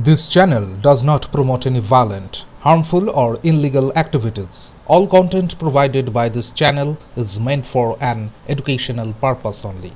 This channel does not promote any violent, harmful, or illegal activities. All content provided by this channel is meant for an educational purpose only.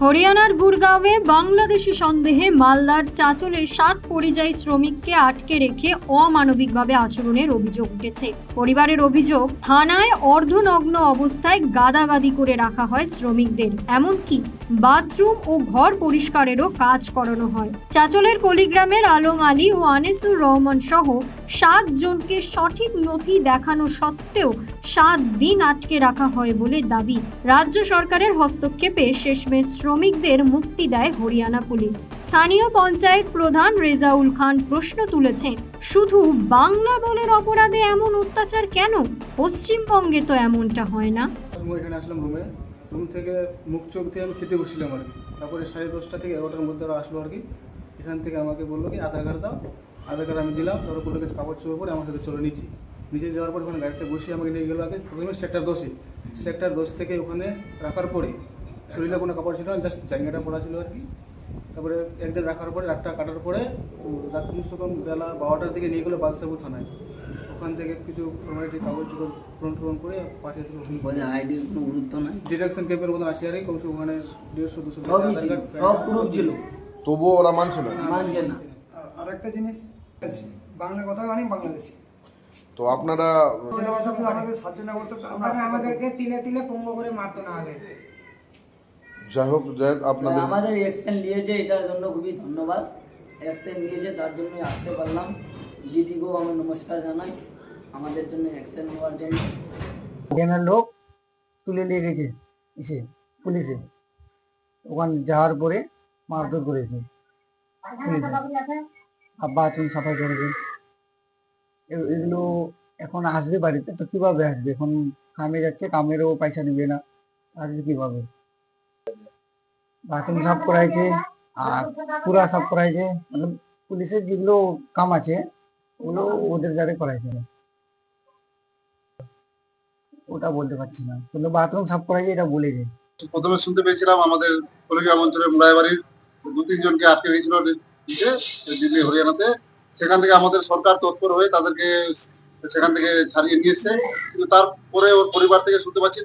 হরিয়ানার গুরগাঁওয়ে বাংলাদেশি সন্দেহে মালদার চাঁচলের 7 পরিযায়ী শ্রমিককে আটকে রেখে অমানবিকভাবে আচরণের অভিযোগ উঠেছে। পরিবারের অভিযোগ, থানায় অর্ধনগ্ন অবস্থায় গাদাগাদি করে রাখা হয় শ্রমিকদের, এমনকি বাথরুম ও ঘর পরিষ্কারেরও কাজ করানো হয়। চাঁচলের কলিগ্রামের আলম আলী ও আনিসুর রহমান সহ 7 জনকে সঠিক নথি দেখানো সত্ত্বেও 7 দিন আটকে রাখা হয় বলে দাবি। রাজ্য সরকারের হস্তক্ষেপে শেষমেশ শ্রমিকদের মুক্তি দেয় হরিয়ানা পুলিশ। স্থানীয় পঞ্চায়েত প্রধান রেজাউল খান প্রশ্ন তুলেছেন, শুধু বাংলা বলার অপরাধে এমন অত্যাচার কেন? পশ্চিমবঙ্গে তো এমনটা হয় না। এখানে আসলাম রুম থেকে মুখ চোখ দিয়ে আমি খেতে বসছিলাম আর কি। তারপরে 10:30 থেকে 11টার মধ্যে ওরা আসলো আর কি। এখান থেকে আমাকে বললো কি আধার কার্ড দাও, আধার কার্ড আমি দিলাম। তারপর বললো কিছু কাগজ চোপড় করে আমার সাথে চলে নিচে যাওয়ার পর ওখানে গাড়িতে বসিয়ে আমাকে নিয়ে গেলো আগে প্রথমে সেক্টর 10 থেকে ওখানে রাখার পরে শরীরে কোনো কাপড় ছিল না, জাস্ট জায়গাটা পড়া ছিল আর কি। তারপরে একদিন রাখার পরে রাতটা কাটার পরে রাত বেলা 12টার দিকে নিয়ে গেলো বাদশাহপুর থানায়। ওখান থেকে কিছু ফর্মালিটি কাগজ পূরণ করে পাঠিয়ে দিল। আইডি কোনো গুরুত্ব নাই, ডিটেকশন ক্যাম্পের মতন আসি আর কি। কমসে ওখানে 150-200 সব প্রুফ ছিল, তবুও ওরা মানছে না। আর একটা জিনিস, বাংলা কথা মানে বাংলাদেশি। তো আপনারা আমাদের সাহায্য না করতো, আমাদেরকে তিলে পঙ্গ করে মারতো না আগে। যাই হোক আপনাদের আমাদের অ্যাকশন নিয়েছে, এটার জন্য খুবই ধন্যবাদ। অ্যাকশন নিয়েছে তার জন্যই আসতে পারলাম। দিদিকেও আমি নমস্কার জানাই আমাদের জন্য অ্যাকশন নেওয়ার জন্য। এখানে লোক তুলে নিয়ে গেছে এসে পুলিশে, ওখানে যাওয়ার পরে মারধর করেছে, বাথরুম সাফাই করেছে। এগুলো এখন আসবে বাড়িতে, তো কিভাবে আসবে? এখন কামে যাচ্ছে, কামেরও পয়সা নেবে না, আসবে কিভাবে? বাথরুম সাফ করাইছে আর পুরা সাফ করাইছে, মানে পুলিশের যেগুলো কাম আছে ওগুলো ওদের দ্বারা করাইছে না, ওটা বলতে পারছি না, কিন্তু বাথরুম সাফ করাইছে এটা বলেছে। প্রথমে শুনতে পেয়েছিলাম আমাদের কলিগ্রাম অঞ্চলের মুলাইবাড়ির 2-3 জনকে আটকে রেখেছিল দিল্লি হরিয়ানাতে। সেখান থেকে আমাদের সরকার তৎপর হয়ে তাদেরকে সেখান থেকে ছাড়িয়ে নিয়ে এসছে। কিন্তু তারপরে ওর পরিবার থেকে শুনতে পাচ্ছি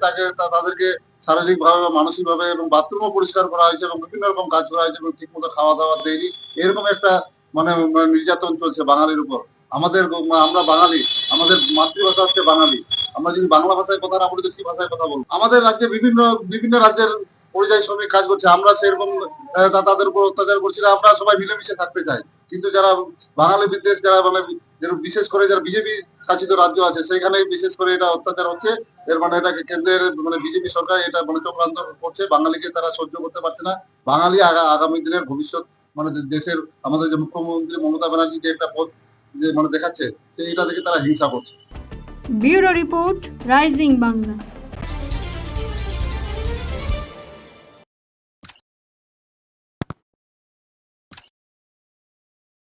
তাদেরকে শারীরিকভাবে বা মানসিকভাবে এবং বাথরুমও পরিষ্কার করা হয়েছে এবং বিভিন্ন রকম কাজ করা হয়েছে এবং ঠিক মতো খাওয়া দাওয়া দেয়নি। এরকম একটা মানে নির্যাতন চলছে বাঙালির উপর। আমরা বাঙালি, আমাদের মাতৃভাষা হচ্ছে বাঙালি। আমরা যদি বাংলা ভাষায় কথা না বলি তো কি ভাষায় কথা বলবো? আমাদের রাজ্যে বিভিন্ন রাজ্যের পরিযায়ী শ্রমিক কাজ করছে, আমরা সেরকম তাদের উপর অত্যাচার করছি না। আমরা সবাই মিলেমিশে থাকতে চাই, কিন্তু যারা বাঙালি বিদ্বেষ, যারা মানে বিশেষ করে যারা বিজেপি শাসিত রাজ্য আছে সেখানে বিশেষ করে এটা অত্যাচার হচ্ছে। এর মানে এটাকে কেন্দ্রের মানে বিজেপি সরকার এটা মানে চক্রান্ত করছে, বাঙালিকে তারা সহ্য করতে পারছে না। বাঙালি আগামী দিনের ভবিষ্যৎ মানে দেশের আমাদের যে মুখ্যমন্ত্রী মমতা ব্যানার্জি যে একটা পথ যে মানে দেখাচ্ছে, এটা দেখে তারা হিংসা করছে। Bureau report, rising Bangla.